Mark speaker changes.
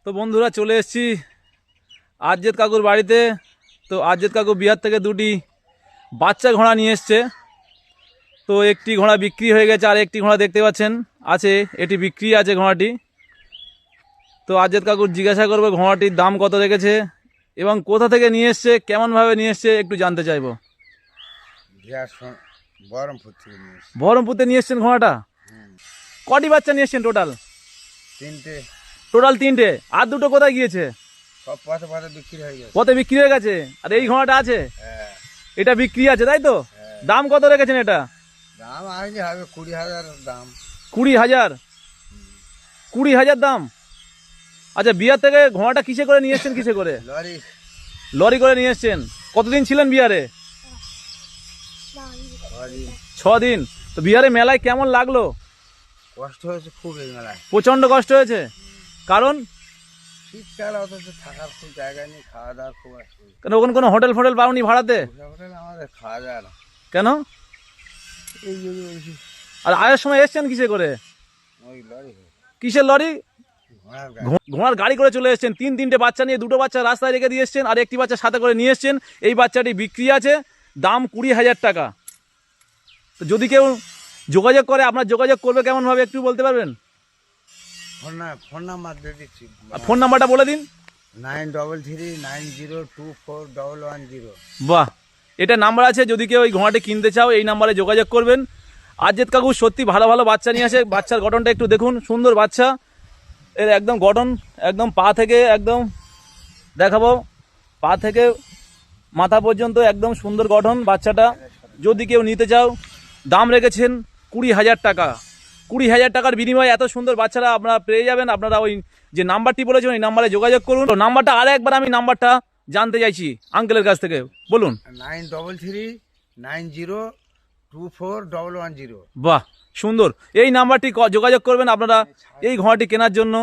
Speaker 1: তো বন্ধুরা চলে এসেছি আরজেদ কাকুর বাড়িতে। তো আরজেদ কাকু বিহার থেকে দুটি বাচ্চা ঘোড়া নিয়ে এসছে। তো একটি ঘোড়া বিক্রি হয়ে গেছে, আর একটি ঘোড়া দেখতে পাচ্ছেন আছে, এটি বিক্রি আছে ঘোড়াটি। তো আরজেদ কাকুর জিজ্ঞাসা করবো ঘোড়াটির দাম কত রেখেছে এবং কোথা থেকে নিয়ে এসছে, কেমনভাবে নিয়ে এসছে একটু জানতে চাইবো। বহরমপুর নিয়ে এসছেন ঘোড়াটা। কটি বাচ্চা নিয়ে এসছেন টোটাল? তিনটে। আর দুটো কোথায় গিয়েছে? পথে বিক্রি হয়ে গেছে। আর এই ঘোড়াটা আছে, এটা বিক্রি আছে তাই তো? দাম কত রেখেছেন এটা?
Speaker 2: দাম আগে হবে 20,000 দাম।
Speaker 1: 20,000? 20,000 দাম। আচ্ছা, বিহার থেকে ঘোড়াটা কিসে করে নিয়ে এসছেন? কিসে করে? লরি করে নিয়ে এসছেন। কতদিন ছিলেন বিহারে? 6 দিন। তো বিহারে মেলায় কেমন লাগলো?
Speaker 2: কষ্ট হয়েছে খুব, এই মেলায়
Speaker 1: প্রচন্ড কষ্ট হয়েছে। কারণ
Speaker 2: শীতকাল, অথচ থাকার খুব জায়গা নেই, খাওয়া দাওয়ার খুব অসুবিধা।
Speaker 1: কেন ওখানে কোনো হোটেল ফোটেল পাওনি ভাড়াতে?
Speaker 2: হোটেল আমাদের খাওয়া যায় না।
Speaker 1: কেন?
Speaker 2: এই জন্য বলছি।
Speaker 1: আর আয়ের সময় এসছেন কিসে করে?
Speaker 2: ওই লরি,
Speaker 1: কিসের লরি?
Speaker 2: ঘোড়ার গাড়ি।
Speaker 1: ঘোড়ার গাড়ি করে চলে এসছেন। তিনটে বাচ্চা নিয়ে, দুটো বাচ্চা রাস্তায় রেখে দিয়ে এসছেন, আর একটি বাচ্চা সাথে করে নিয়ে এসছেন। এই বাচ্চাটি বিক্রি আছে, দাম 20,000 টাকা। তো যদি কেউ যোগাযোগ করে, আপনার যোগাযোগ করবে কেমনভাবে একটু বলতে পারবেন?
Speaker 2: ফোন নাম্বার দিয়ে দিচ্ছি।
Speaker 1: ফোন নাম্বারটা বলে দিন।
Speaker 2: 9339024110।
Speaker 1: বাহ, এটা নাম্বার আছে। যদি কেউ ওই ঘোড়াটি কিনতে চাও এই নাম্বারে যোগাযোগ করবেন। আরজেদ কাকু সত্যি ভালো ভালো বাচ্চা নিয়ে আসে। বাচ্চার গঠনটা একটু দেখুন, সুন্দর বাচ্চা। এর একদম গঠন, একদম পা থেকে একদম দেখাবো, পা থেকে মাথা পর্যন্ত একদম সুন্দর গঠন বাচ্চাটা। যদি কেউ নিতে চাও, দাম রেখেছেন 20,000 টাকা। 20,000 টাকার বিনিময়ে এত সুন্দর বাচ্চারা আপনারা পেয়ে যাবেন। আপনারা ওই যে নাম্বারটি বলেছেন ওই নাম্বারে যোগাযোগ করুন। তো নাম্বারটা আর একবার আমি নাম্বারটা জানতে চাইছি আঙ্কেলের কাছ থেকে, বলুন।
Speaker 2: 9339024110।
Speaker 1: বাহ, সুন্দর। এই নাম্বারটি যোগাযোগ করবেন আপনারা এই ঘোড়াটি কেনার জন্য।